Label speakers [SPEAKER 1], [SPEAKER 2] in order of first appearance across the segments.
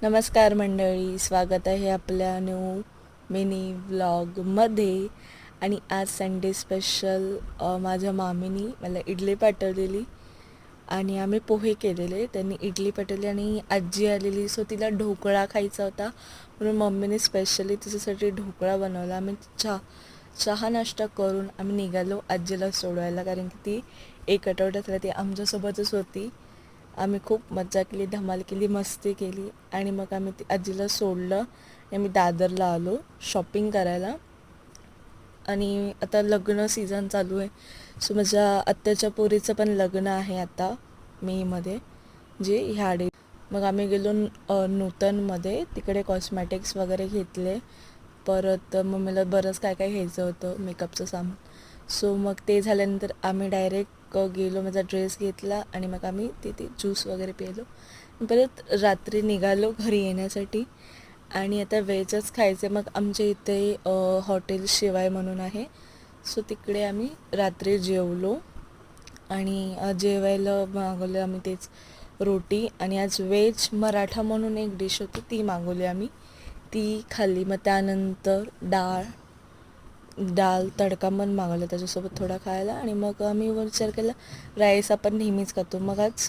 [SPEAKER 1] नमस्कार मंडळी, स्वागत आहे आपल्या न्यू मिनी व्लॉगमध्ये. आणि आज संडे स्पेशल माझ्या मामीनी मला इडली पाठवलेली आणि आम्ही पोहे केलेले. त्यांनी इडली पाठवली आणि आजी आलेली, सो तिला ढोकळा खायचा होता म्हणून मम्मीने स्पेशली तिच्यासाठी ढोकळा बनवला. आम्ही चहा नाश्ता करून आम्ही निघालो आजीला सोडवायला, कारण की ती एक आठवड्यात ती आमच्यासोबतच होती. आम्ही खूप मज्जा केली, धमाल केली, मस्ती केली आणि मग आम्ही ती आजीला सोडलं आणि आम्ही दादरला आलो शॉपिंग करायला. आणि आता लग्न सीझन चालू आहे, सो माझ्या आत्याच्या पोरीचं पण लग्न आहे आता मेमध्ये, जे ह्या डे. मग आम्ही गेलो नूतनमध्ये, तिकडे कॉस्मॅटिक्स वगैरे घेतले. परत मम्मीला बरंच काय काय घ्यायचं होतं, मेकअपचं सामान. सो मग ते झाल्यानंतर आम्ही डायरेक्ट गेलो, माझा ड्रेस घेतला आणि मग आम्ही तिथे ज्यूस वगैरे पिलो. परत रात्री निघालो घरी येण्यासाठी आणि आता व्हेजच खायचे. मग आमच्या इथे हॉटेल शिवाय म्हणून आहे, सो तिकडे आम्ही रात्री जेवलो आणि जेवायला मागवलं आम्ही तेच रोटी. आणि आज व्हेज मराठा म्हणून एक डिश होती, ती मागवली आम्ही, ती खाल्ली. मग त्यानंतर डाळ तडका पण मागवला त्याच्यासोबत थोडा खायला. आणि मग आम्ही विचार केला राईस आपण नेहमीच खातो, मग आज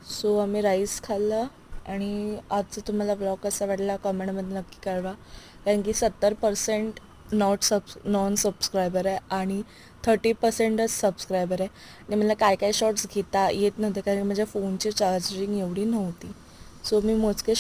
[SPEAKER 1] सो आम्ही राईस खाल्ला. आणि आजचा तुम्हाला ब्लॉग कसा वाटला कॉमेंटमध्ये नक्की कळवा, कारण की 70% नॉन सबस्क्रायबर आहे आणि 30%च सबस्क्रायबर आहे. आणि मला काय काय शॉर्ट्स घेता येत नव्हते, कारण माझ्या फोनची चार्जिंग एवढी नव्हती, सो मी मोजके